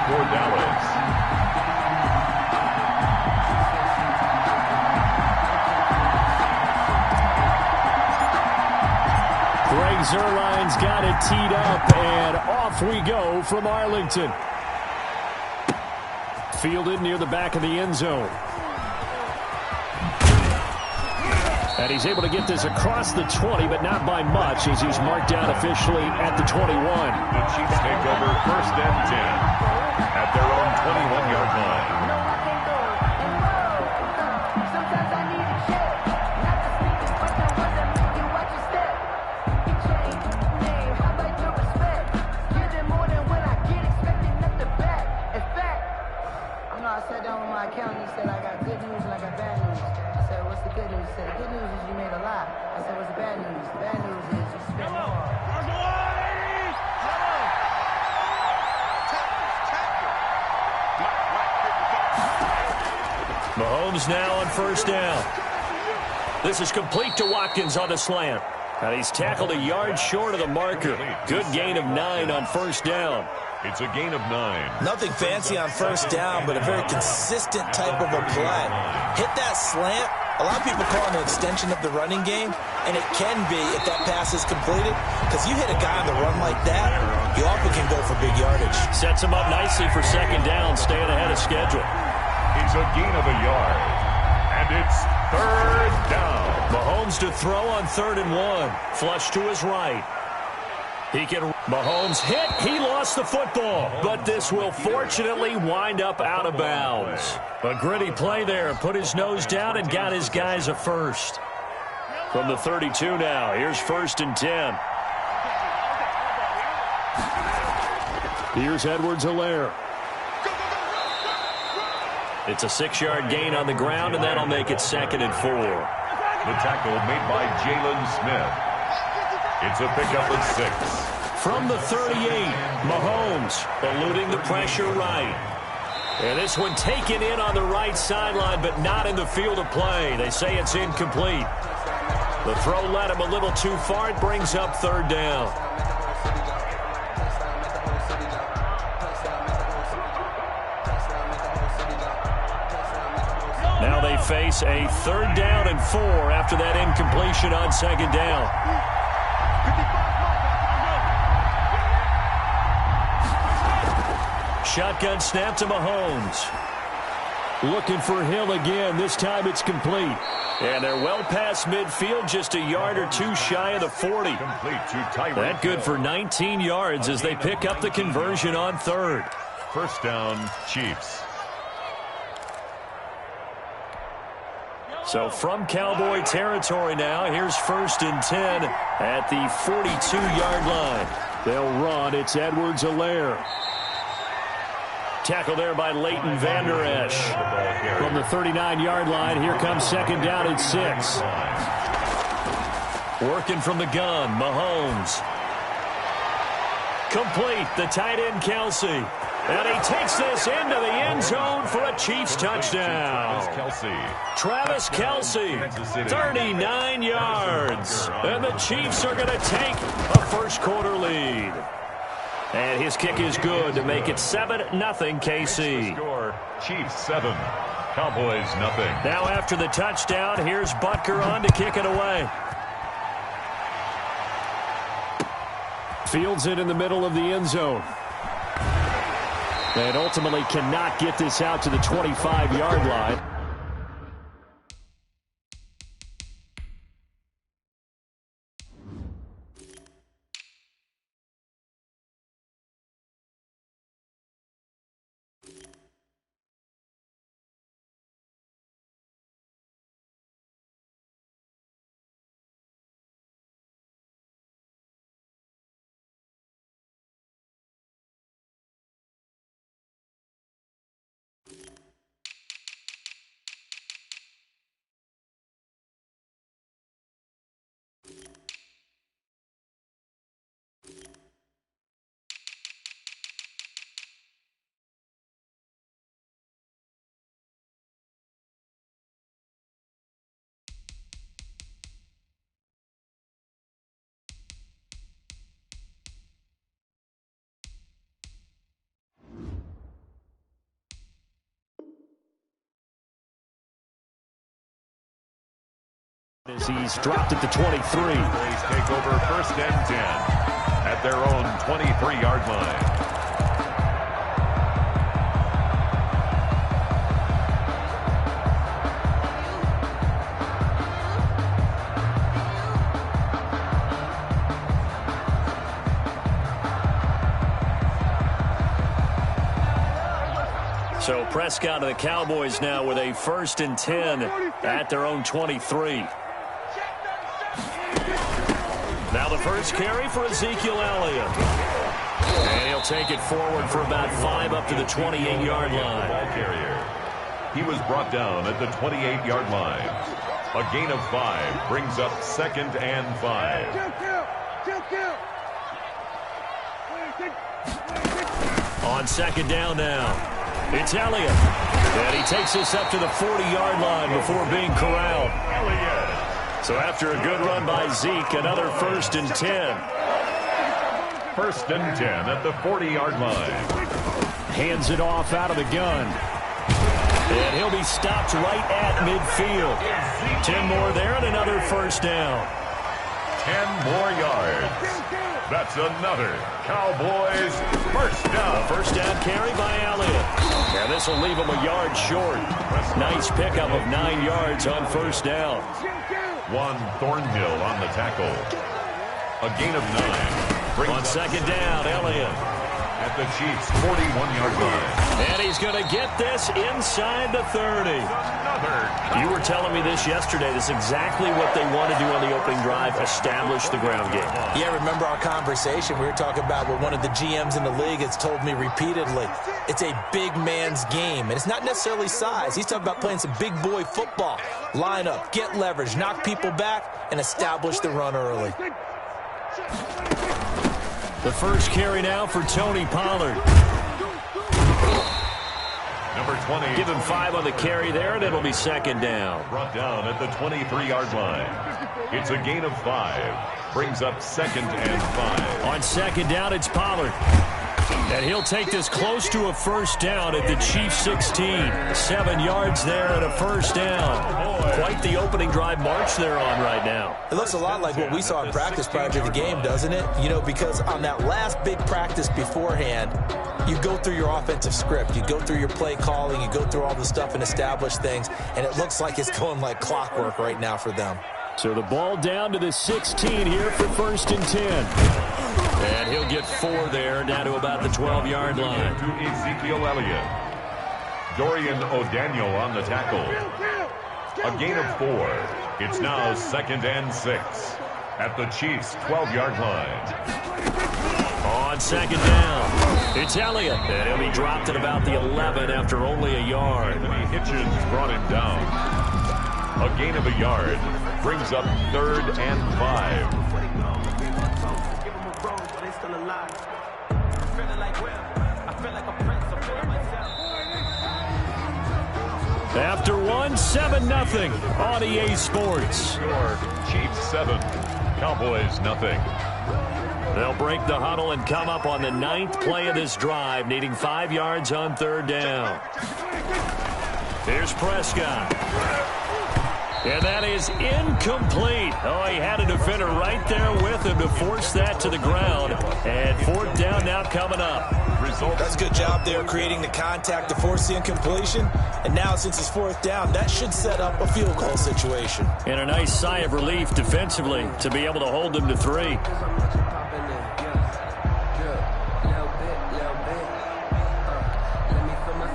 for Dallas. Greg Zuerlein's got it teed up, and off we go from Arlington. Fielded near the back of the end zone. And he's able to get this across the 20, but not by much, as he's marked down officially at the 21. The Chiefs take over 1st and 10 at their own 21-yard line. I sat down with my accountant. He said, I got good news and I got bad news. I said, what's the good news? He said, the good news is you made a lot. I said, what's the bad news? The bad news is you spent more. Mahomes now on 1st down. This is complete to Watkins on the slant. And he's tackled a yard short of the marker. Good gain of 9 on 1st down. It's a gain of 9. Nothing fancy on 1st down, but a very consistent type of a play. Hit that slant. A lot of people call it an extension of the running game, and it can be if that pass is completed, because you hit a guy on the run like that, you often can go for big yardage. Sets him up nicely for 2nd down, staying ahead of schedule. It's a gain of a yard, and it's 3rd down. Mahomes to throw on 3rd and 1. Flush to his right. Mahomes hit. He lost the football. But this will fortunately wind up out of bounds. A gritty play there. Put his nose down and got his guys a first. From the 32 now. Here's 1st and 10. Here's Edwards-Helaire. It's a 6-yard gain on the ground, and that'll make it 2nd and 4. The tackle made by Jalen Smith. It's a pickup of 6. From the 38, Mahomes eluding the pressure right. And this one taken in on the right sideline, but not in the field of play. They say it's incomplete. The throw led him a little too far. It brings up 3rd down. Now they face a 3rd down and 4 after that incompletion on 2nd down. Shotgun snap to Mahomes. Looking for Hill again. This time it's complete. And they're well past midfield, just a yard or 2 shy of the 40. Complete to Tyreek. That good for 19 yards as they pick up the conversion on 3rd. 1st down, Chiefs. So from Cowboy territory now, here's 1st and 10 at the 42-yard line. They'll run. It's Edwards-Helaire. Tackle there by Leighton Vander Esch. From the 39-yard line, here comes 2nd down and 6. Working from the gun, Mahomes. Complete, the tight end, Kelsey. And he takes this into the end zone for a Chiefs touchdown. Travis Kelce, 39 yards. And the Chiefs are going to take a 1st quarter lead. And his kick is good to make it 7-0 KC. Score, Chiefs 7, Cowboys nothing. Now after the touchdown, here's Butker on to kick it away. Fields it in the middle of the end zone. And ultimately cannot get this out to the 25-yard line. As he's dropped at the 23. Cowboys take over 1st and 10 at their own 23-yard line. So Prescott of the Cowboys now with a 1st and 10 at their own 23. Now the first carry for Ezekiel Elliott. And he'll take it forward for about 5 up to the 28-yard line. Ball carrier. He was brought down at the 28-yard line. A gain of 5 brings up 2nd and 5. On 2nd down now. It's Elliott. And he takes this up to the 40-yard line before being corralled. So after a good run by Zeke, another 1st and 10. 1st and 10 at the 40-yard line. Hands it off out of the gun. And he'll be stopped right at midfield. 10 more there and another 1st down. 10 more yards. That's another Cowboys 1st down. A 1st down carry by Elliott. And this will leave him a yard short. Nice pickup of 9 yards on 1st down. Juan Thornhill on the tackle. A gain of 9. On 2nd down, Elliott. At the Chiefs' 41-yard line. And he's going to get this inside the 30. You were telling me this yesterday. This is exactly what they want to do on the opening drive, establish the ground game. Yeah, remember our conversation? We were talking about what one of the GMs in the league has told me repeatedly. It's a big man's game, and it's not necessarily size. He's talking about playing some big boy football. Line up, get leverage, knock people back, and establish the run early. The first carry now for Tony Pollard. Number 20. Give him 5 on the carry there, and it'll be 2nd down. Brought down at the 23-yard line. It's a gain of 5. Brings up 2nd and 5. On 2nd down, it's Pollard. And he'll take this close to a 1st down at the Chiefs' 16. 7 yards there and a 1st down. Quite the opening drive march they're on right now. It looks a lot like what we saw in practice prior to the game, doesn't it? You know, because on that last big practice beforehand, you go through your offensive script. You go through your play calling. You go through all the stuff and establish things. And it looks like it's going like clockwork right now for them. So the ball down to the 16 here for 1st and 10. And he'll get 4 there, down to about the 12-yard line. To Ezekiel Elliott. Dorian O'Daniel on the tackle. A gain of 4. It's now 2nd and 6 at the Chiefs' 12-yard line. On 2nd down, it's Elliott. And he'll be dropped at about the 11 after only a yard. Anthony Hitchens brought him down. A gain of a yard brings up 3rd and 5. After 1, 7-0 on EA Sports. Score, Chiefs 7, Cowboys nothing. They'll break the huddle and come up on the 9th play of this drive, needing 5 yards on 3rd down. Here's Prescott. And that is incomplete. Oh, he had a defender right there with him to force that to the ground. And 4th down now coming up. That's a good job there creating the contact to force the incompletion. And now since it's 4th down, that should set up a field goal situation. And a nice sigh of relief defensively to be able to hold them to 3.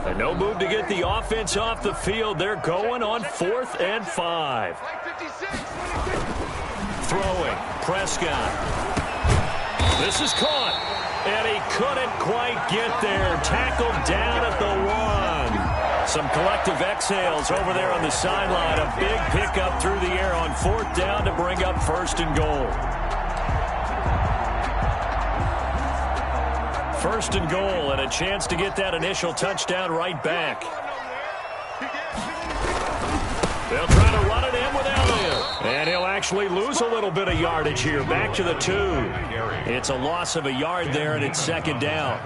And no move to get the offense off the field. They're going on 4th and 5. Throwing, Prescott. This is caught. And he couldn't quite get there. Tackled down at the 1. Some collective exhales over there on the sideline. A big pickup through the air on 4th down to bring up 1st and goal. 1st and goal, and a chance to get that initial touchdown right back. They'll try to run it in with Elliott. And he'll actually lose a little bit of yardage here. Back to the 2. It's a loss of a yard there, and it's 2nd down.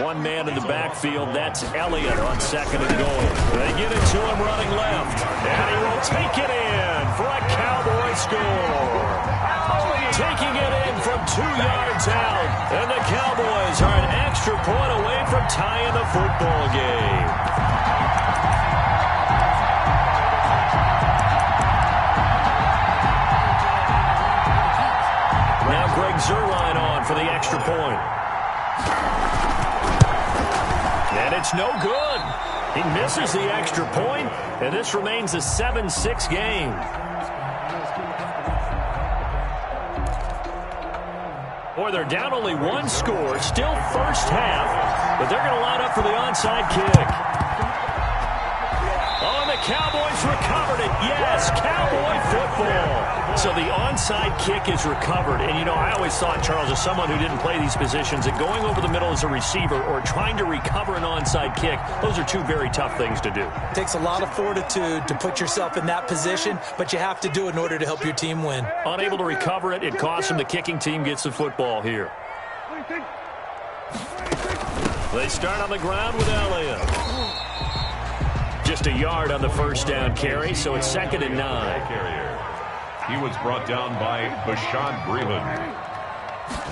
One man in the backfield, that's Elliott on 2nd and goal. They get it to him running left. And he will take it in for a Cowboys timeout's out. And the Cowboys are an extra point away from tying the football game. Now Greg Zuerlein on for the extra point. And it's no good. He misses the extra point, and this remains a 7-6 game. Boy, they're down only one score, still first half, but they're going to line up for the onside kick. Oh, and the Cowboys recovered it. Yes, Cowboy football. So the onside kick is recovered. And, you know, I always thought, Charles, as someone who didn't play these positions, that going over the middle as a receiver or trying to recover an onside kick, those are two very tough things to do. It takes a lot of fortitude to put yourself in that position, but you have to do it in order to help your team win. Unable to recover it, it costs them. The kicking team gets the football here. They start on the ground with Elliott. Just a yard on the first down carry, so it's 2nd and 9. He was brought down by Bashaud Breeland.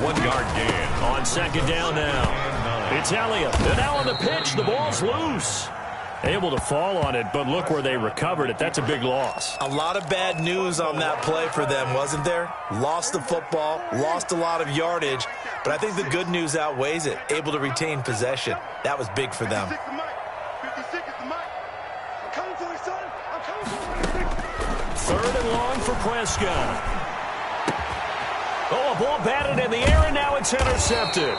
1 yard gain. On 2nd down now. It's Elliott. And now on the pitch, the ball's loose. Able to fall on it, but look where they recovered it. That's a big loss. A lot of bad news on that play for them, wasn't there? Lost the football, lost a lot of yardage, but I think the good news outweighs it. Able to retain possession. That was big for them. 3rd and long for Prescott. Oh, a ball batted in the air, and now it's intercepted.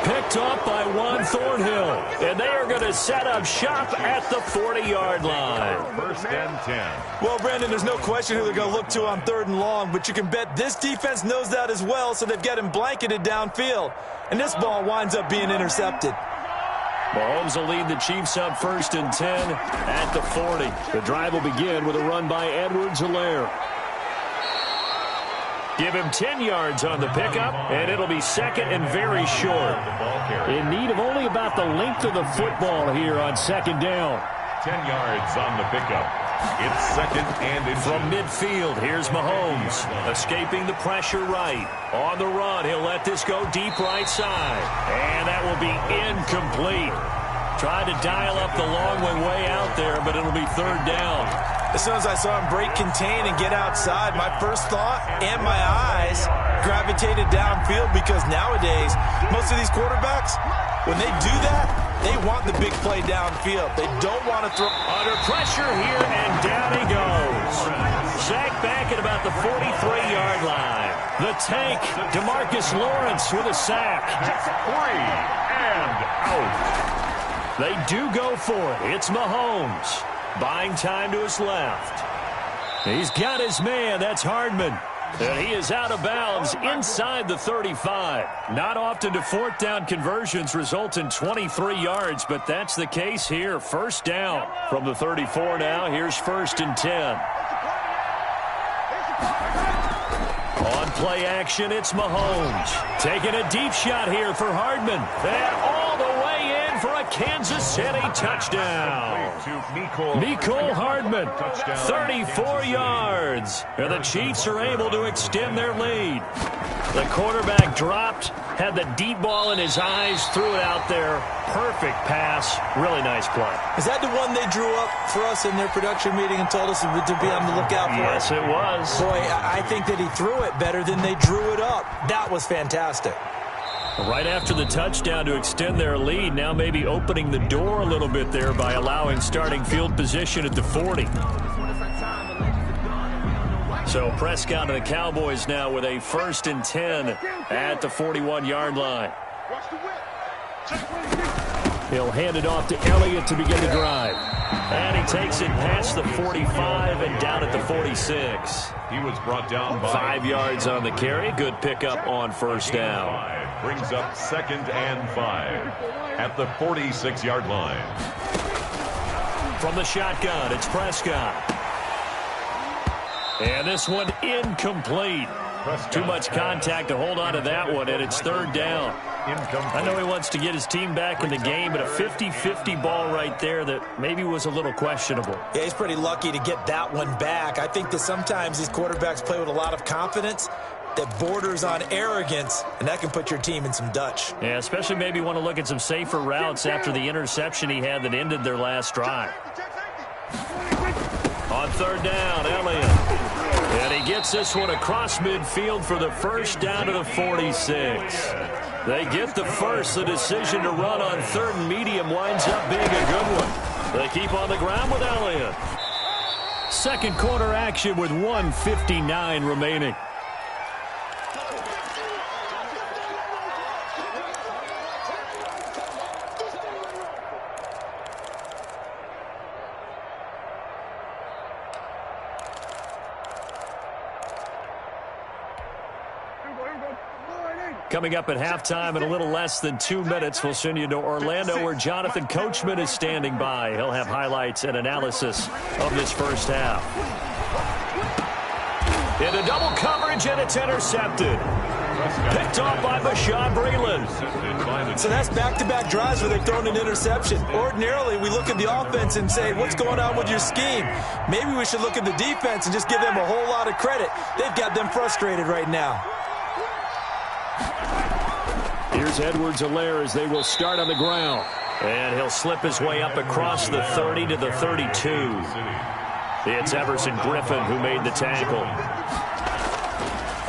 Picked up by Juan Thornhill. And they are going to set up shop at the 40-yard line. 1st and 10. Well, Brandon, there's no question who they're going to look to on 3rd and long, but you can bet this defense knows that as well, so they've got him blanketed downfield. And this ball winds up being intercepted. Mahomes will lead the Chiefs up 1st and 10 at the 40. The drive will begin with a run by Edwards-Helaire. Give him 10 yards on the pickup, and it'll be 2nd and very short. In need of only about the length of the football here on 2nd down. 10 yards on the pickup. It's 2nd and inches. From midfield, here's Mahomes, escaping the pressure right. On the run, he'll let this go deep right side. And that will be incomplete. Tried to dial up the long one way out there, but it'll be 3rd down. As soon as I saw him break contain and get outside, my first thought and my eyes gravitated downfield, because nowadays, most of these quarterbacks, when they do that, they want the big play downfield. They don't want to throw. Under pressure here, and down he goes. Sacked back at about the 43-yard line. The tank, DeMarcus Lawrence with a sack. 3 and out. They do go for it. It's Mahomes. Buying time to his left. He's got his man. That's Hardman. And he is out of bounds inside the 35. Not often do 4th down conversions result in 23 yards, but that's the case here. 1st down from the 34 now. Here's 1st and 10. On play action, it's Mahomes. Taking a deep shot here for Hardman. And all the way in for a Kansas City touchdown. Mecole Hardman, 34 yards. And the Chiefs are able to extend their lead. The quarterback dropped, had the deep ball in his eyes, threw it out there. Perfect pass. Really nice play. Is that the one they drew up for us in their production meeting and told us to be on the lookout for? Yes, it was. Boy, I think that he threw it better than they drew it up. That was fantastic. Right after the touchdown to extend their lead, now maybe opening the door a little bit there by allowing starting field position at the 40. So Prescott and the Cowboys now with a 1st and 10 at the 41-yard line. He'll hand it off to Elliott to begin the drive. And he takes it past the 45 and down at the 46. He was brought down by 5 yards on the carry. Good pickup on 1st down. Brings up 2nd and 5 at the 46-yard line. From the shotgun, it's Prescott. And this one incomplete. Too much contact to hold on to that one, and it's 3rd down. I know he wants to get his team back in the game, but a 50-50 ball right there that maybe was a little questionable. Yeah, he's pretty lucky to get that one back. I think that sometimes these quarterbacks play with a lot of confidence, that borders on arrogance, and that can put your team in some Dutch. Yeah, especially maybe want to look at some safer routes after the interception he had that ended their last drive. On third down, Elliott. And he gets this one across midfield for the first down to the 46. They get the first. The decision to run on third and medium winds up being a good one. They keep on the ground with Elliott. Second quarter action with 1:59 remaining. Coming up at halftime in a little less than 2 minutes, we'll send you to Orlando where Jonathan Coachman is standing by. He'll have highlights and analysis of this first half. Into double coverage, and it's intercepted. Picked off by Bashaud Breeland. So that's back-to-back drives where they've thrown an interception. Ordinarily, we look at the offense and say, what's going on with your scheme? Maybe we should look at the defense and just give them a whole lot of credit. They've got them frustrated right now. Here's Edwards-Helaire as they will start on the ground. And he'll slip his way up across the 30 to the 32. It's Everson Griffin who made the tackle.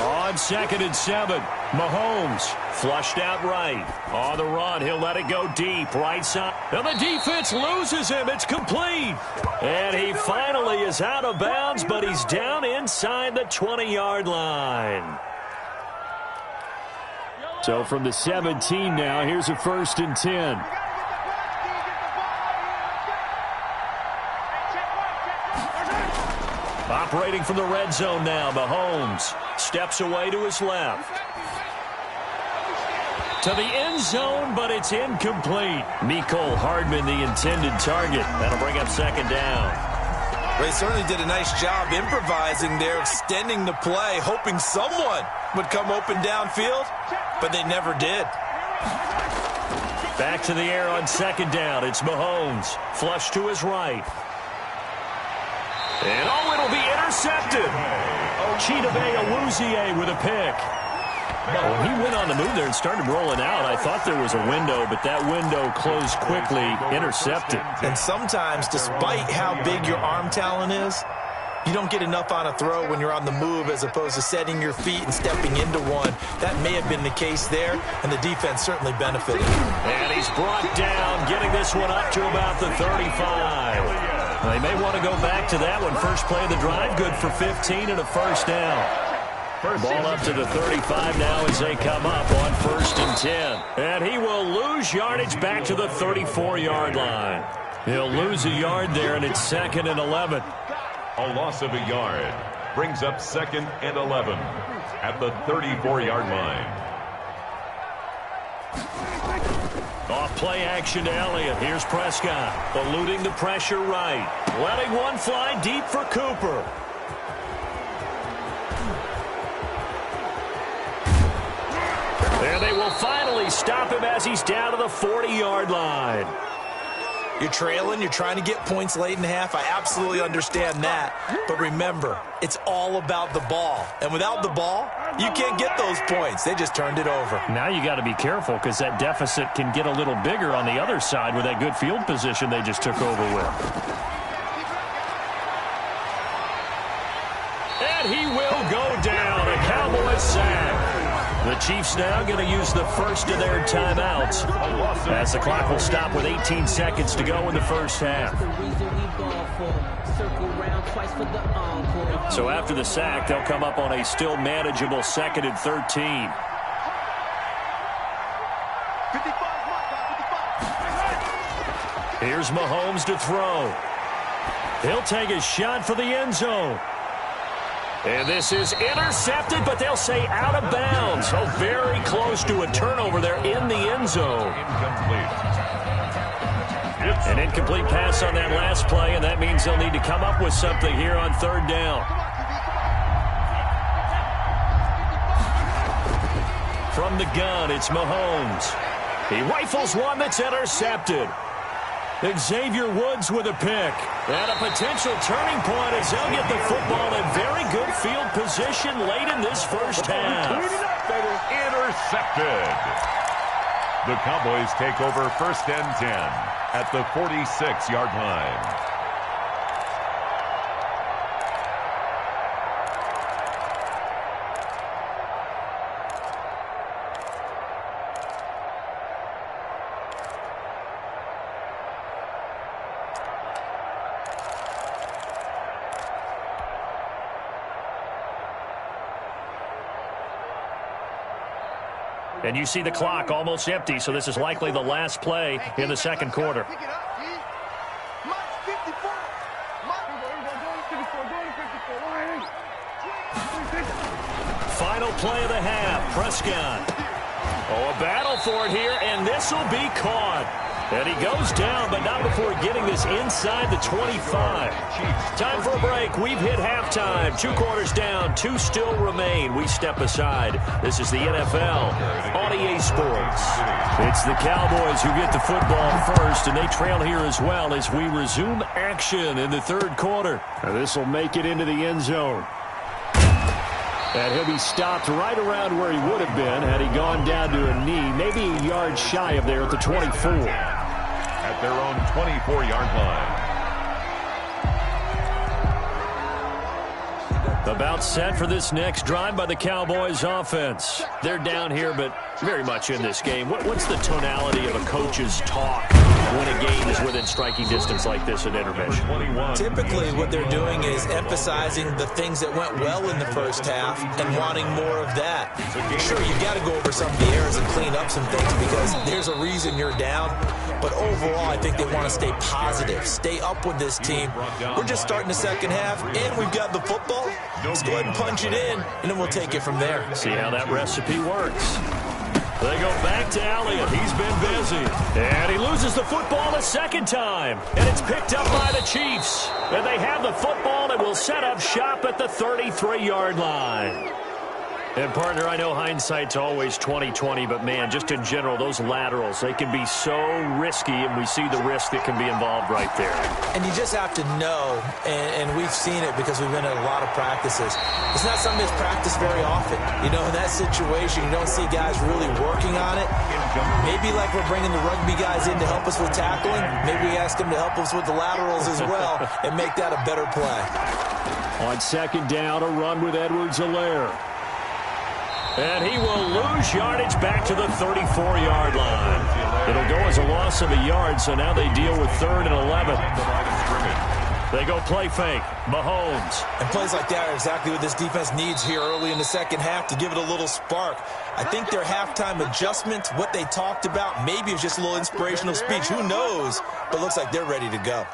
On 2nd and 7, Mahomes flushed out right. On the run, he'll let it go deep, right side. And the defense loses him. It's complete. And he finally is out of bounds, but he's down inside the 20-yard line. So from the 17 now, here's a 1st and 10. Operating from the red zone now, Mahomes steps away to his left. To the end zone, but it's incomplete. Mecole Hardman, the intended target. That'll bring up 2nd down. They certainly did a nice job improvising there, extending the play, hoping someone would come open downfield, but they never did. Back to the air on 2nd down. It's Mahomes. Flush to his right. And it'll be intercepted. Chidobe Awuzie with a pick. When he went on the move there and started rolling out, I thought there was a window, but that window closed quickly, intercepted. And sometimes, despite how big your arm talent is, you don't get enough on a throw when you're on the move as opposed to setting your feet and stepping into one. That may have been the case there, and the defense certainly benefited. And he's brought down, getting this one up to about the 35. They may want to go back to that one. First play of the drive, good for 15 and a 1st down. Ball up to the 35 now as they come up on 1st and 10. And he will lose yardage back to the 34-yard line. He'll lose a yard there, and it's 2nd and 11. A loss of a yard brings up 2nd and 11 at the 34-yard line. Off play action to Elliott. Here's Prescott, eluding the pressure right. Letting one fly deep for Cooper. And they will finally stop him as he's down to the 40-yard line. You're trailing, you're trying to get points late in half. I absolutely understand that. But remember, it's all about the ball. And without the ball, you can't get those points. They just turned it over. Now you got to be careful because that deficit can get a little bigger on the other side with that good field position they just took over with. And he will go down. A Cowboys sack. The Chiefs now going to use the first of their timeouts as the clock will stop with 18 seconds to go in the first half. So after the sack, they'll come up on a still manageable 2nd and 13. Here's Mahomes to throw. He'll take a shot for the end zone. And this is intercepted, but they'll say out of bounds. So very close to a turnover there in the end zone. An incomplete pass on that last play, and that means they'll need to come up with something here on 3rd down. From the gun, it's Mahomes. He rifles one that's intercepted. Xavier Woods with a pick. And a potential turning point as they'll get the football in very good field position late in this first half. Intercepted. The Cowboys take over 1st and 10 at the 46-yard line. And you see the clock almost empty, so this is likely the last play in the second quarter. Final play of the half, Prescott. Oh, a battle for it here, and this will be caught. And he goes down, but not before getting this inside the 25. Time for a break. We've hit halftime. 2 quarters down, 2 still remain. We step aside. This is the NFL on EA Sports. It's the Cowboys who get the football first, and they trail here as well as we resume action in the third quarter. Now this will make it into the end zone. And he'll be stopped right around where he would have been had he gone down to a knee, maybe a yard shy of there at the 24. At their own 24-yard line. About set for this next drive by the Cowboys offense. They're down here, but very much in this game. What's the tonality of a coach's talk when a game is within striking distance like this at intermission? Typically, what they're doing is emphasizing the things that went well in the first half and wanting more of that. Sure, you've got to go over some of the errors and clean up some things because there's a reason you're down. But overall, I think they want to stay positive, stay up with this team. We're just starting the second half, and we've got the football. Let's go ahead and punch it in, and then we'll take it from there. See how that recipe works. They go back to Elliott. He's been busy. And he loses the football a second time. And it's picked up by the Chiefs. And they have the football and will set up shop at the 33-yard line. And, partner, I know hindsight's always 20/20, but, man, just in general, those laterals, they can be so risky, and we see the risk that can be involved right there. And you just have to know, and we've seen it because we've been at a lot of practices. It's not something that's practiced very often. You know, in that situation, you don't see guys really working on it. Maybe like we're bringing the rugby guys in to help us with tackling. Maybe we ask them to help us with the laterals as well and make that a better play. On second down, a run with Edwards-Helaire. And he will lose yardage back to the 34-yard line. It'll go as a loss of a yard, so now they deal with 3rd and 11. They go play fake. Mahomes. And plays like that are exactly what this defense needs here early in the second half to give it a little spark. I think their halftime adjustment, what they talked about, maybe it was just a little inspirational speech. Who knows? But looks like they're ready to go.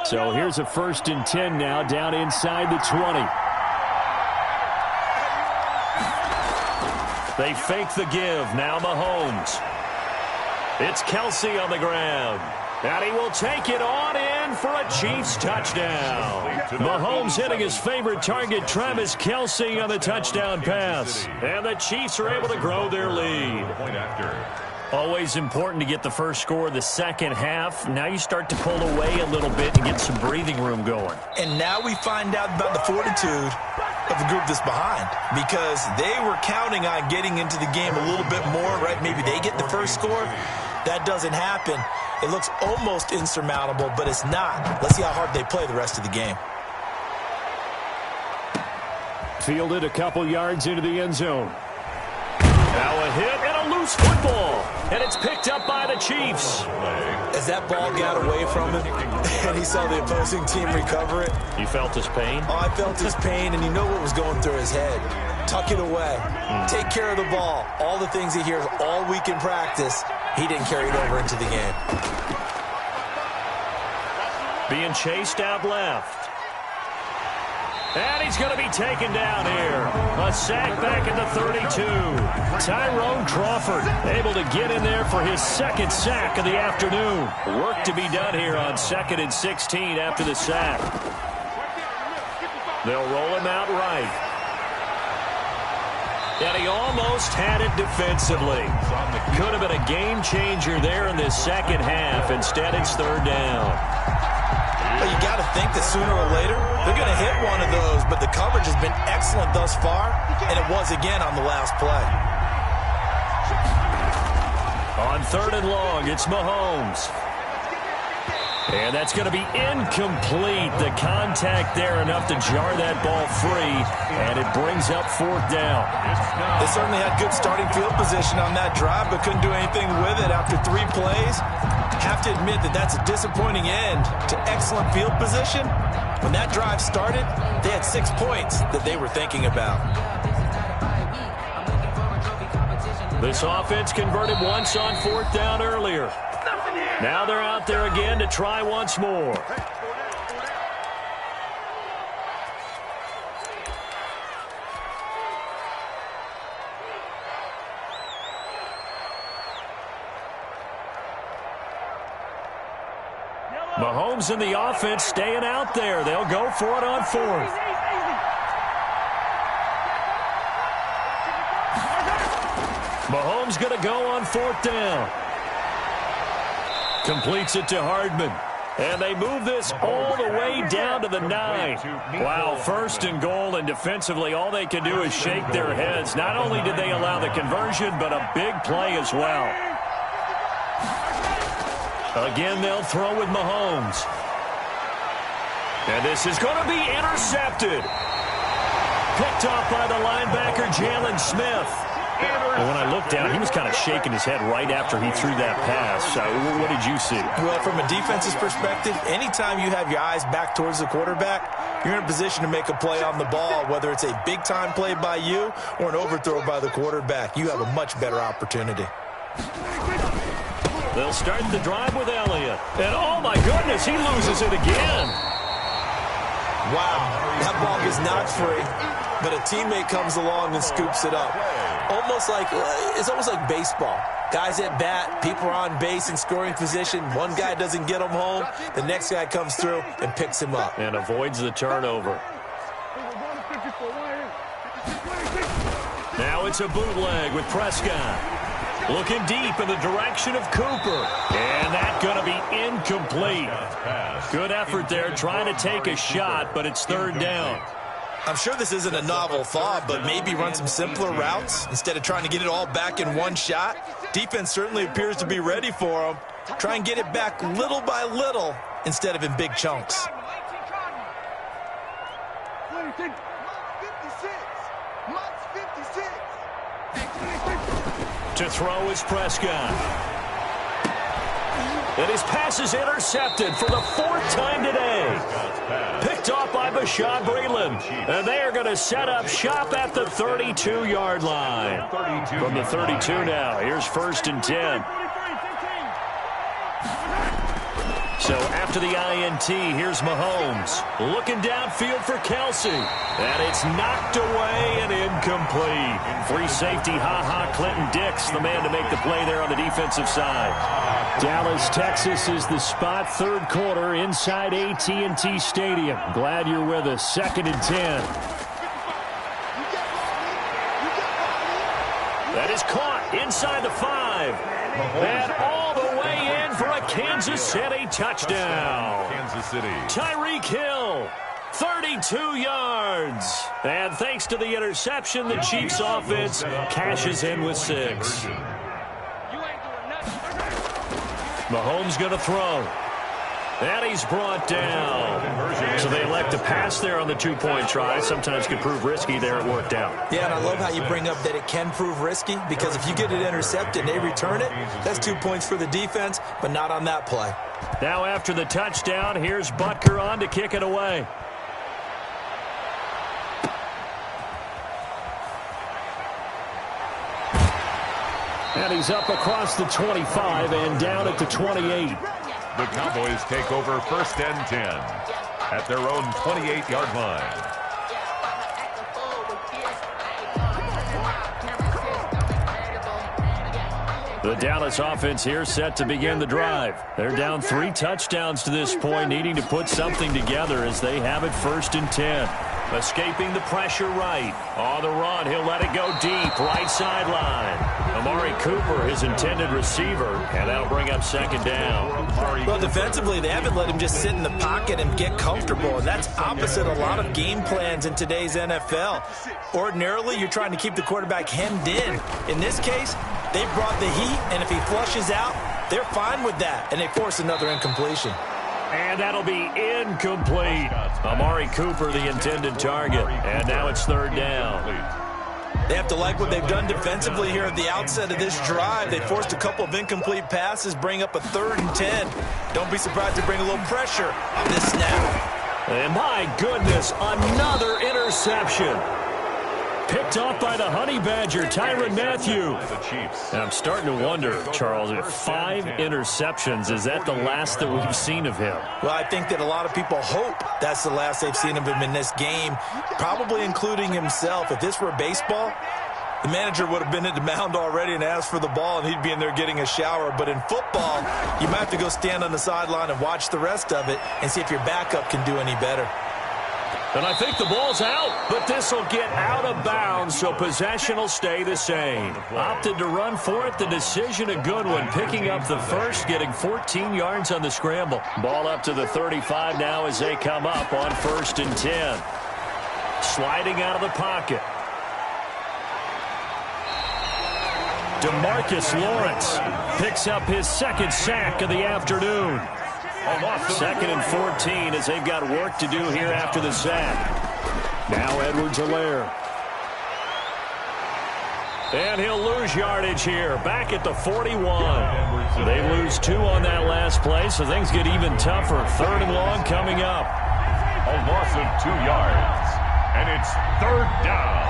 So here's a 1st and 10 now, down inside the 20. They fake the give. Now Mahomes. It's Kelsey on the ground. And he will take it on in for a Chiefs touchdown. Mahomes hitting his favorite target, Travis Kelsey, on the touchdown pass. And the Chiefs are able to grow their lead. Always important to get the first score of the second half. Now you start to pull away a little bit and get some breathing room going. And now we find out about the fortitude of the group that's behind, because they were counting on getting into the game a little bit more, right? Maybe they get the first score. That doesn't happen. It looks almost insurmountable, but it's not. Let's see how hard they play the rest of the game. Fielded a couple yards into the end zone. Now a hit and a loose football. And it's picked up by the Chiefs. As that ball got away from him and he saw the opposing team recover it. You felt his pain? Oh, I felt his pain, and you know what was going through his head. Tuck it away. Take care of the ball. All the things he hears all week in practice, he didn't carry it over into the game. Being chased out left. And he's going to be taken down here. A sack back at the 32. Tyrone Crawford able to get in there for his second sack of the afternoon. Work to be done here on 2nd and 16 after the sack. They'll roll him out right. And he almost had it defensively. Could have been a game changer there in this second half. Instead, it's third down. Well, you got to think that sooner or later they're going to hit one of those, but the coverage has been excellent thus far, and it was again on the last play. On third and long, it's Mahomes. And that's going to be incomplete. The contact there enough to jar that ball free, and it brings up fourth down. They certainly had good starting field position on that drive, but couldn't do anything with it after 3 plays. Have to admit that that's a disappointing end to excellent field position. When that drive started, they had 6 points that they were thinking about. This offense converted once on fourth down earlier. Now they're out there again to try once more. Mahomes and the offense staying out there. They'll go for it on fourth. Mahomes going to go on fourth down. Completes it to Hardman. And they move this all the way down to the 9. Wow, first and goal, and defensively all they can do is shake their heads. Not only did they allow the conversion, but a big play as well. Again, they'll throw with Mahomes. And this is going to be intercepted. Picked off by the linebacker, Jalen Smith. And when I looked down, he was kind of shaking his head right after he threw that pass. What did you see? Well, from a defense's perspective, anytime you have your eyes back towards the quarterback, you're in a position to make a play on the ball, whether it's a big-time play by you or an overthrow by the quarterback. You have a much better opportunity. They'll start the drive with Elliott. And, oh, my goodness, he loses it again. Wow, that ball is not free, but a teammate comes along and scoops it up. It's almost like baseball. Guys at bat, people are on base in scoring position. One guy doesn't get him home. The next guy comes through and picks him up. And avoids the turnover. Now it's a bootleg with Prescott. Looking deep in the direction of Cooper. And that's going to be incomplete. Good effort there trying to take a shot, but it's third down. I'm sure this isn't a novel thought, but maybe run some simpler routes instead of trying to get it all back in one shot. Defense certainly appears to be ready for them. Try and get it back little by little instead of in big chunks. To throw is Prescott. And his pass is intercepted for the 4th time today. Picked off by Bashaud Breeland. And they are going to set up shop at the 32-yard line. From the 32 now, here's 1st and 10. So after the INT, here's Mahomes. Looking downfield for Kelsey. And it's knocked away and incomplete. Free safety, Clinton Dix, the man to make the play there on the defensive side. Dallas, Texas is the spot, 3rd quarter inside AT&T Stadium. Glad you're with us. 2nd and 10. That is caught inside the 5. And all the way in for a Kansas City touchdown. Kansas City. Tyreek Hill, 32 yards. And thanks to the interception, the Chiefs offense cashes in with 6. Mahomes going to throw. And he's brought down. So they elect to pass there on the 2-point try. Sometimes can prove risky. There it worked out. Yeah, and I love how you bring up that it can prove risky, because if you get it intercepted and they return it, that's 2 points for the defense, but not on that play. Now after the touchdown, here's Butker on to kick it away. And he's up across the 25 and down at the 28. The Cowboys take over 1st and 10 at their own 28-yard line. The Dallas offense here set to begin the drive. They're down 3 touchdowns to this point, needing to put something together as they have it 1st and 10. Escaping the pressure right. On the run, he'll let it go deep. Right sideline. Amari Cooper, his intended receiver, and that'll bring up second down. Well, defensively, they haven't let him just sit in the pocket and get comfortable, and that's opposite a lot of game plans in today's NFL. Ordinarily, you're trying to keep the quarterback hemmed in. In this case, they brought the heat, and if he flushes out, they're fine with that, and they force another incompletion. And that'll be incomplete. Amari Cooper, the intended target. And now it's third down. They have to like what they've done defensively here at the outset of this drive. They forced a couple of incomplete passes, bring up a 3rd and 10. Don't be surprised to bring a little pressure on this snap. And my goodness, another interception. Picked off by the Honey Badger, Tyrann Mathieu. And I'm starting to wonder, Charles, if 5 interceptions, is that the last that we've seen of him? Well, I think that a lot of people hope that's the last they've seen of him in this game, probably including himself. If this were baseball, the manager would have been at the mound already and asked for the ball, and he'd be in there getting a shower. But in football, you might have to go stand on the sideline and watch the rest of it and see if your backup can do any better. And I think the ball's out, but this will get out of bounds, so possession will stay the same. Opted to run for it. The decision a good one, picking up the first, getting 14 yards on the scramble. Ball up to the 35 now as they come up on 1st and 10. Sliding out of the pocket. DeMarcus Lawrence picks up his 2nd sack of the afternoon. 2nd and 14 as they've got work to do here after the sack. Now Edwards-Helaire. And he'll lose yardage here. Back at the 41. They lose 2 on that last play, so things get even tougher. 3rd and long coming up. A loss of 2 yards. And it's 3rd down.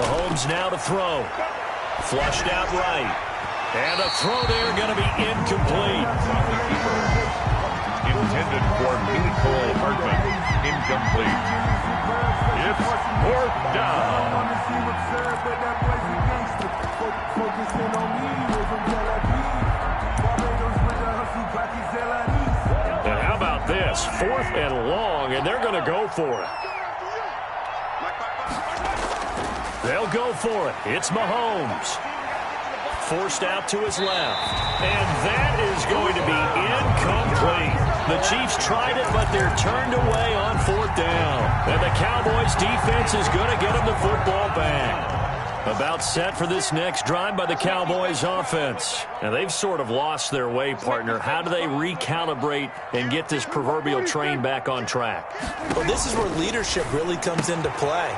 Mahomes now to throw. Flushed out right. And the throw there going to be incomplete. Intended for Nicole Hartman. Incomplete. It's 4th down. And how about this? 4th and long, and they're going to go for it. They'll go for it. It's Mahomes. Forced out to his left. And that is going to be incomplete. The Chiefs tried it, but they're turned away on 4th down. And the Cowboys defense is going to get them the football back. About set for this next drive by the Cowboys offense. And they've sort of lost their way, partner. How do they recalibrate and get this proverbial train back on track? Well, this is where leadership really comes into play.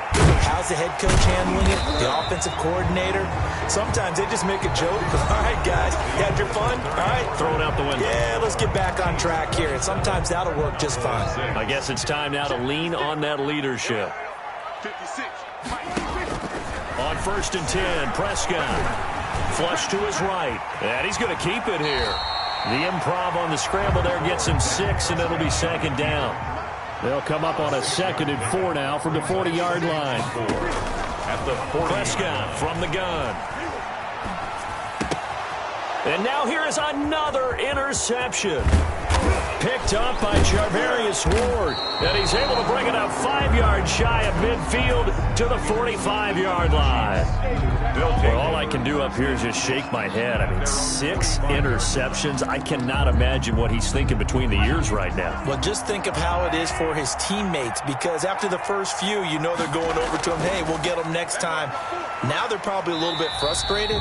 How's the head coach handling it? The offensive coordinator? Sometimes they just make a joke. All right, guys, you had your fun? All right. Throw it out the window. Yeah, let's get back on track here. And sometimes that'll work just fine. I guess it's time now to lean on that leadership. 56. On 1st and 10, Prescott. Flush to his right. And he's going to keep it here. The improv on the scramble there gets him 6, and it'll be 2nd down. They'll come up on a 2nd and 4 now from the 40-yard line. At the 40. Prescott from the gun. And now here is another interception. Picked up by Charvarius Ward. And he's able to bring it up 5 yards shy of midfield to the 45-yard line. Well, all I can do up here is just shake my head. I mean, 6 interceptions. I cannot imagine what he's thinking between the ears right now. Well, just think of how it is for his teammates, because after the first few, you know they're going over to him, hey, we'll get them next time. Now they're probably a little bit frustrated.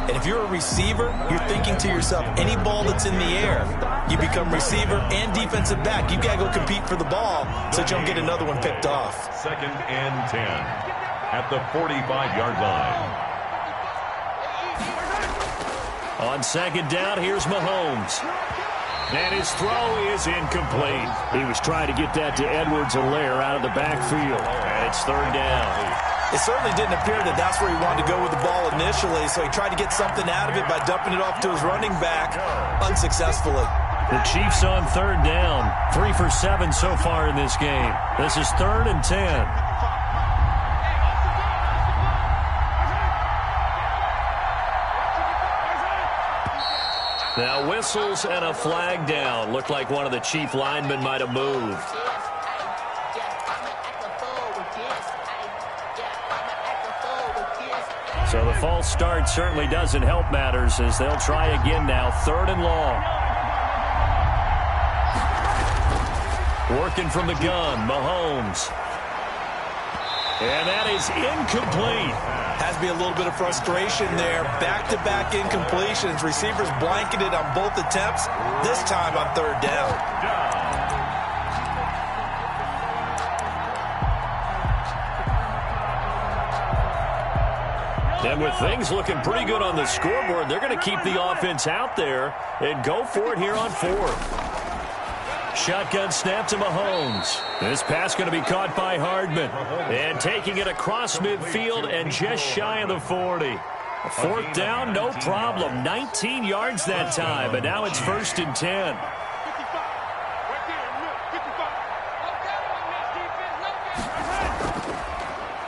And if you're a receiver, you're thinking to yourself, any ball that's in the air, you become receiver and defensive back. You've got to go compete for the ball so that you don't get another one picked off. 2nd and 10 at the 45-yard line. On 2nd down, here's Mahomes. And his throw is incomplete. He was trying to get that to Edwards-Helaire out of the backfield. And it's 3rd down. It certainly didn't appear that that's where he wanted to go with the ball initially, so he tried to get something out of it by dumping it off to his running back unsuccessfully. The Chiefs on 3rd down. 3 for 7 so far in this game. This is 3rd and 10. Now whistles and a flag down. Looked like one of the Chief linemen might have moved. So the false start certainly doesn't help matters as they'll try again now. 3rd and long. Working from the gun, Mahomes. And that is incomplete. Has to be a little bit of frustration there. Back-to-back incompletions. Receivers blanketed on both attempts, this time on 3rd down. And with things looking pretty good on the scoreboard, they're going to keep the offense out there and go for it here on 4th. Shotgun snap to Mahomes. This pass going to be caught by Hardman. And taking it across midfield and just shy of the 40. 4th down, no problem. 19 yards that time, but now it's 1st and 10.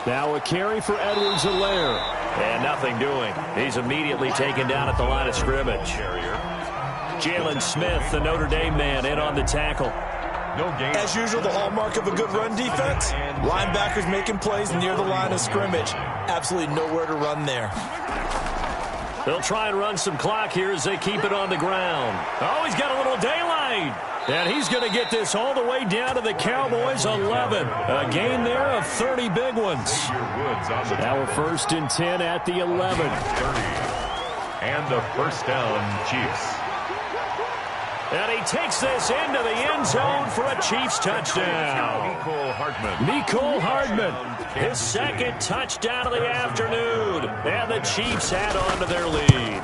Now a carry for Edwards-Helaire. And nothing doing. He's immediately taken down at the line of scrimmage. Jalen Smith, the Notre Dame man, in on the tackle. As usual, the hallmark of a good run defense. Linebackers making plays near the line of scrimmage. Absolutely nowhere to run there. They'll try and run some clock here as they keep it on the ground. Oh, he's got a little daylight. And he's going to get this all the way down to the Cowboys' 11. A gain there of 30 big ones. Now a 1st and 10 at the 11. And the 1st down, Chiefs. And he takes this into the end zone for a Chiefs touchdown. Mecole Hardman, his 2nd touchdown of the afternoon. And the Chiefs add on to their lead.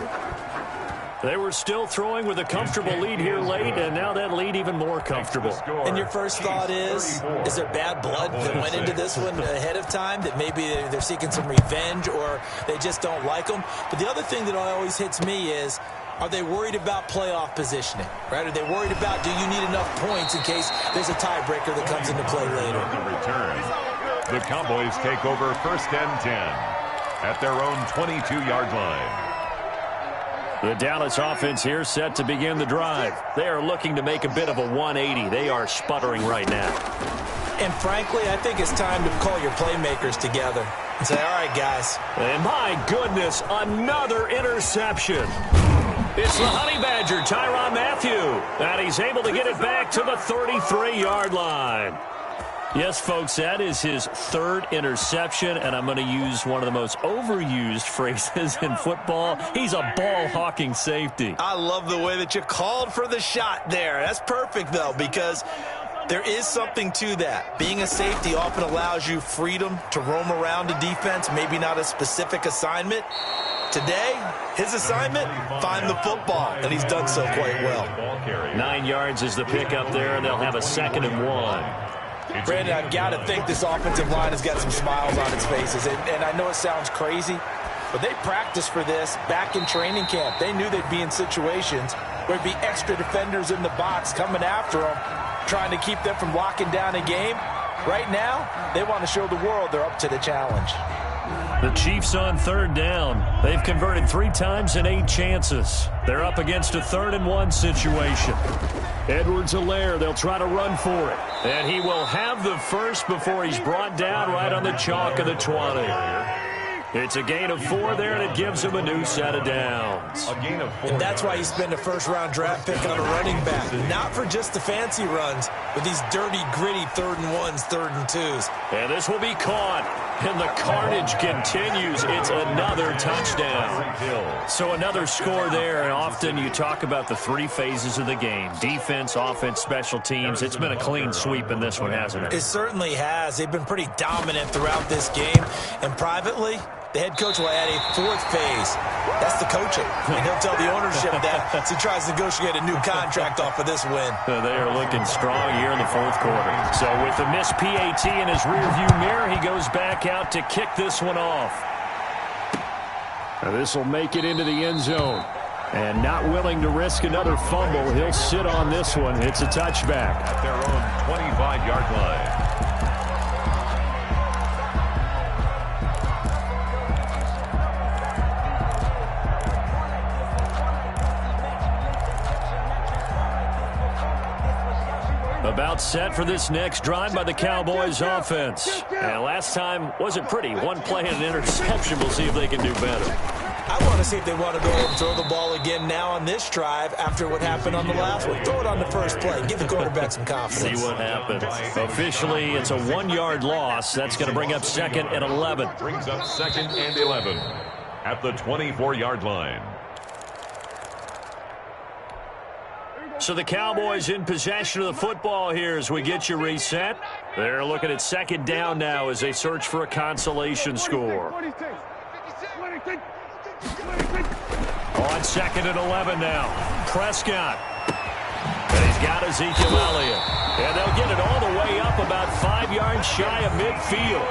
They were still throwing with a comfortable lead here late, and now that lead even more comfortable. And your first thought is there bad blood that went into this one ahead of time, that maybe they're seeking some revenge or they just don't like them? But the other thing that always hits me is, are they worried about playoff positioning? Right? Are they worried about, do you need enough points in case there's a tiebreaker that comes into play later? The return. The Cowboys take over 1st and 10 at their own 22-yard line. The Dallas offense here set to begin the drive. They are looking to make a bit of a 180. They are sputtering right now. And frankly, I think it's time to call your playmakers together and say, all right, guys. And my goodness, another interception. It's the Honey Badger, Tyrann Mathieu. And he's able to get it back to the 33-yard line. Yes, folks, that is his 3rd interception, and I'm going to use one of the most overused phrases in football. He's a ball-hawking safety. I love the way that you called for the shot there. That's perfect, though, because there is something to that. Being a safety often allows you freedom to roam around a defense, maybe not a specific assignment. Today, his assignment, find the football, and he's done so quite well. 9 yards is the pickup there, and they'll have a 2nd and 1. Brandon, I've got to think this offensive line has got some smiles on its faces. And I know it sounds crazy, but they practiced for this back in training camp. They knew they'd be in situations where there'd be extra defenders in the box coming after them, trying to keep them from locking down a game. Right now, they want to show the world they're up to the challenge. The Chiefs on 3rd down. They've converted 3 times in 8 chances. They're up against a 3rd and 1 situation. Edwards-Helaire, they'll try to run for it. And he will have the first before he's brought down right on the chalk of the 20. It's a gain of 4 there, and it gives him a new set of downs. And that's why you spend a 1st-round draft pick on a running back. Not for just the fancy runs, but these dirty, gritty 3rd and 1s, 3rd and 2s. And this will be caught. And the carnage continues. It's another touchdown. So another score there. And often you talk about the 3 phases of the game. Defense, offense, special teams. It's been a clean sweep in this one, hasn't it? It certainly has. They've been pretty dominant throughout this game. And privately, the head coach will add a 4th phase. That's the coaching. And he'll tell the ownership that as he tries to negotiate a new contract off of this win. They are looking strong here in the 4th quarter. So with the missed PAT in his rearview mirror, he goes back out to kick this one off. Now this will make it into the end zone. And not willing to risk another fumble, he'll sit on this one. It's a touchback. At their own 25-yard line. About set for this next drive by the Cowboys offense. And last time wasn't pretty. One play and an interception. We'll see if they can do better. I want to see if they want to go and throw the ball again now on this drive after what happened on the last one. Throw it on the first play. Give the quarterback some confidence. See what happens. Officially, it's a 1-yard loss. That's going to bring up 2nd and 11. Brings up 2nd and 11 at the 24-yard line. So the Cowboys in possession of the football here as we get you reset. They're looking at 2nd down now as they search for a consolation score. On 2nd and 11 now. Prescott. And he's got Ezekiel Elliott. And they'll get it all the way up about 5 yards shy of midfield.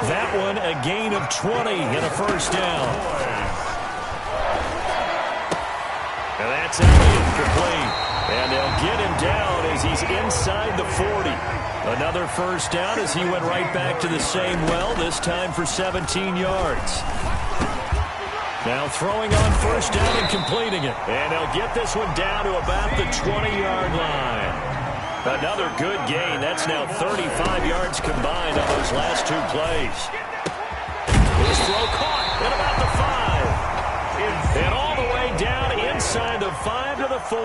That one a gain of 20 and a first down. And that's Elliott complete. And they'll get him down as he's inside the 40. Another first down as he went right back to the same well, this time for 17 yards. Now throwing on first down and completing it. And they'll get this one down to about the 20-yard line. Another good gain. That's now 35 yards combined on those last 2 plays. His throw caught at about the 5. And all the way down inside the 5 to the 4.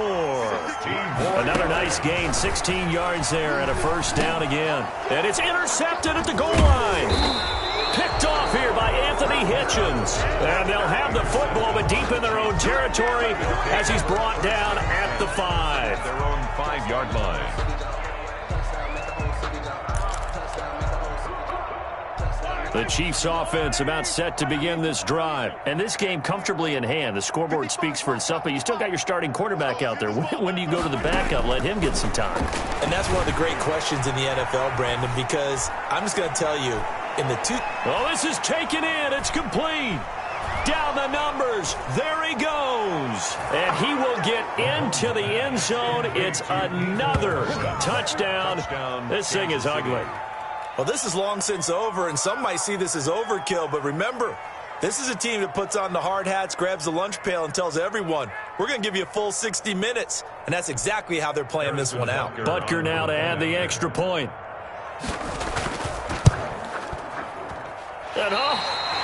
Another nice gain, 16 yards there and a first down again. And it's intercepted at the goal line. Picked off here by Anthony Hitchens. And they'll have the football but deep in their own territory as he's brought down at the 5. Their own 5-yard line. The Chiefs offense about set to begin this drive. And this game comfortably in hand. The scoreboard speaks for itself, but you still got your starting quarterback out there. When do you go to the backup? Let him get some time. And that's one of the great questions in the NFL, Brandon, because I'm just going to tell you, in the Oh, this is taken in. It's complete. Down the numbers. There he goes. And he will get into the end zone. It's another touchdown. This thing is ugly. Well, this is long since over, and some might see this as overkill, but remember, this is a team that puts on the hard hats, grabs the lunch pail, and tells everyone, we're going to give you a full 60 minutes. And that's exactly how they're playing this one out. Butker now to add the extra point. And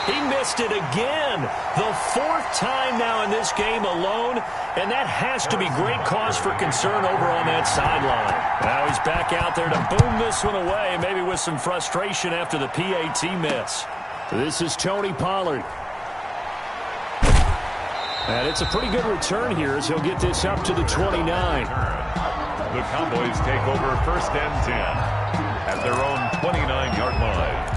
he missed it again. The 4th time now in this game alone, and that has to be great cause for concern over on that sideline. Now he's back out there to boom this one away, maybe with some frustration after the PAT miss. This is Tony Pollard. And it's a pretty good return here as he'll get this up to the 29. The Cowboys take over 1st and 10 at their own 29-yard line.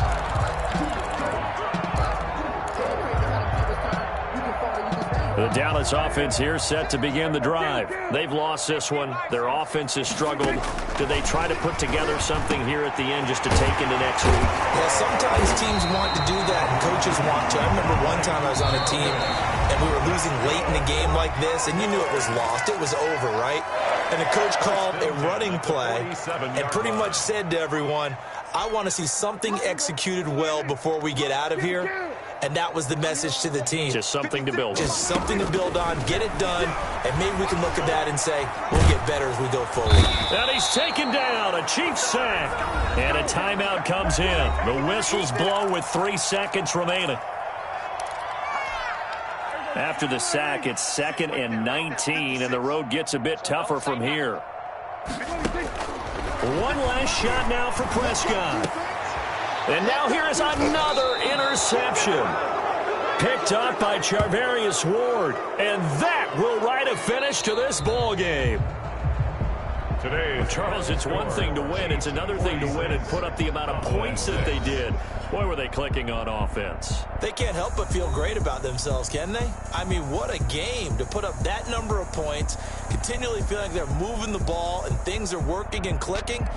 The Dallas offense here set to begin the drive. They've lost this one. Their offense has struggled. Do they try to put together something here at the end just to take into next week? Yeah, sometimes teams want to do that and coaches want to. I remember one time I was on a team and we were losing late in the game like this, and you knew it was lost. It was over, right? And the coach called a running play and pretty much said to everyone, I want to see something executed well before we get out of here. And that was the message to the team. Just something to build on. Just something to build on, get it done, and maybe we can look at that and say, we'll get better as we go forward. And he's taken down, a Chiefs sack. And a timeout comes in. The whistles blow with 3 seconds remaining. After the sack, it's 2nd and 19, and the road gets a bit tougher from here. One last shot now for Prescott. And now here is another interception. Picked up by Charvarius Ward. And that will write a finish to this ball game. Today, Charles, it's one thing to win. It's another thing to win and put up the amount of points that they did. Boy, were they clicking on offense. They can't help but feel great about themselves, can they? I mean, what a game to put up that number of points, continually feeling like they're moving the ball and things are working and clicking.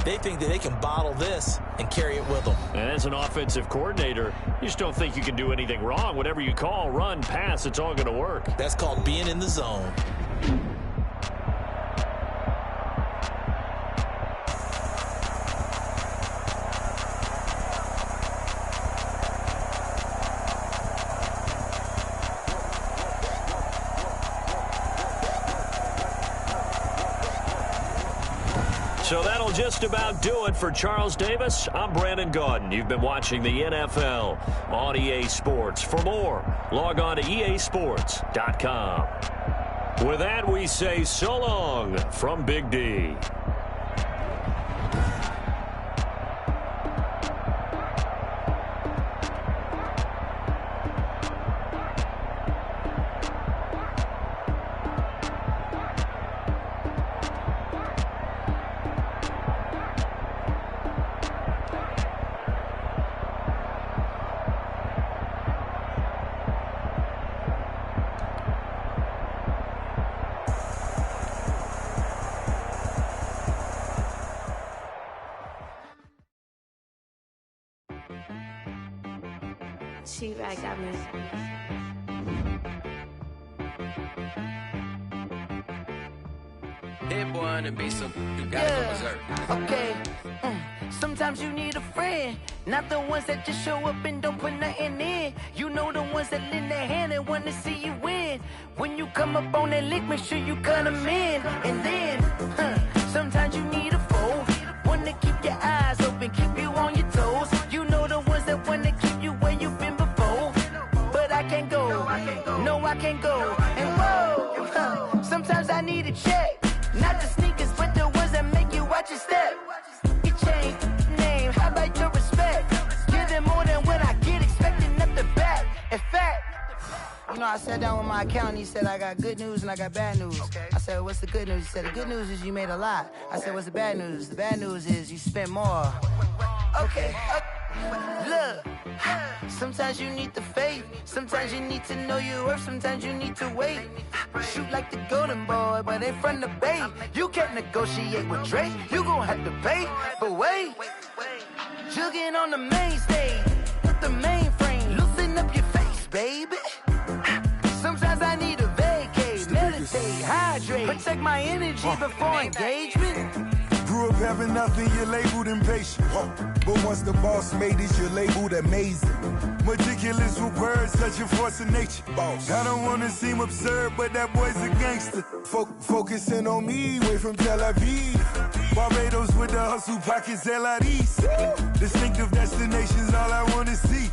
They think that they can bottle this and carry it with them. And as an offensive coordinator, you just don't think you can do anything wrong. Whatever you call, run, pass, it's all going to work. That's called being in the zone. So that'll just about do it for Charles Davis. I'm Brandon Gaudin. You've been watching the NFL on EA Sports. For more, log on to easports.com. With that, we say so long from Big D. T-Rag got me. Hit boy on the beat, so you gotta go berserk. Okay. Sometimes you need a friend, not the ones that just show up and don't put nothing in. You know the ones that lend their hand and want to see you win. When you come up on that lick, make sure you cut them in. And then, sometimes you need a foe, one to keep your eyes open, keep you on your toes. You know the ones that want to keep you where you've been before. But I can't go, no I can't go. And whoa, sometimes I need a check, not the sneakers, but the ones that make you watch your step. Your chain, name, how about your respect? Give them more than what I get, expecting up the back. In fact, you know, I sat down with my accountant. He said, I got good news and I got bad news. Okay. I said, what's the good news? He said, the good news is you made a lot. I said, what's the bad news? The bad news is you spent more. Okay. Look, sometimes you need the faith. Sometimes you need to know your worth. Sometimes you need to wait. Shoot like the golden boy, but in front of the bay. You can't negotiate with Drake. You gon' have to pay. But wait, jugging on the main stage with the mainframe. Loosen up your face, baby. Sometimes I need a vacate, meditate, hydrate, protect my energy before engagement. Grew up having nothing, you're labeled impatient. But once the boss made it, you're labeled amazing. Meticulous with words, such a force of nature. I don't wanna seem absurd, but that boy's a gangster. Focusing on me, way from Tel Aviv. Barbados with the hustle pockets, LIDs. Distinctive destinations, all I wanna see.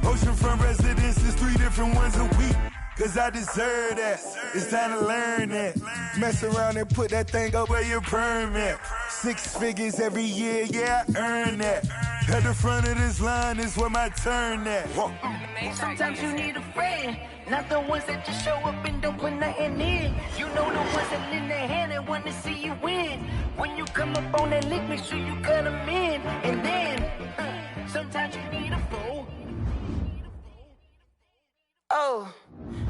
Oceanfront residences, 3 different ones a week. Cause I deserve that, it's time to learn that. Mess around and put that thing up where your permit. 6 figures every year, yeah, I earn that. At the front of this line is where my turn at. Sometimes you need a friend, not the ones that just show up and don't put nothing in. You know the ones that lend their hand and want to see you win. When you come up on that lick, make sure you cut them in. And then, sometimes you need a foe. Oh,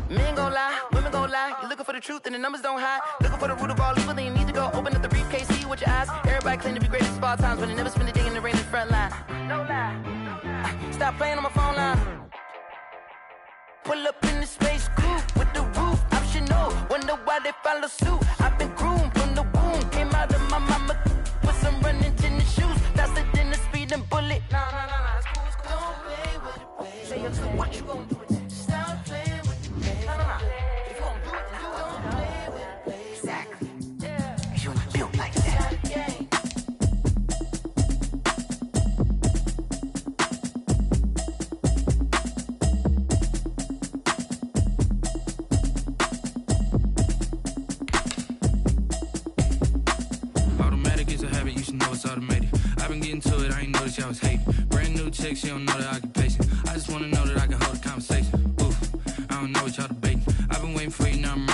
men gon' lie, women gon' lie. You're looking for the truth and the numbers don't hide. Looking for the root of all evil, then you need to go open up the briefcase, see with your eyes. Everybody claim to be greatest of all times, but they never spend a day in the rain in the front line. No lie. Stop playing on my phone line. Pull up in the space coupe with the roof optional. Wonder why they follow suit. I've been groomed from the womb. Came out of my mama with some running tennis shoes. Faster than the speeding bullet. Nah, it's cool, it's cool. Don't play with it, baby. Say yourself, what you gon' do with it? Stop playing with it, baby. Nah. If you gon' do it, then don't play with it, baby. Exactly. Yeah. Cause you're not built like that. Automated. I've been getting to it, I ain't noticed y'all was hating. Brand new chick, she don't know the occupation. I just wanna know that I can hold a conversation. Oof, I don't know what y'all debating. I've been waiting for you, now I'm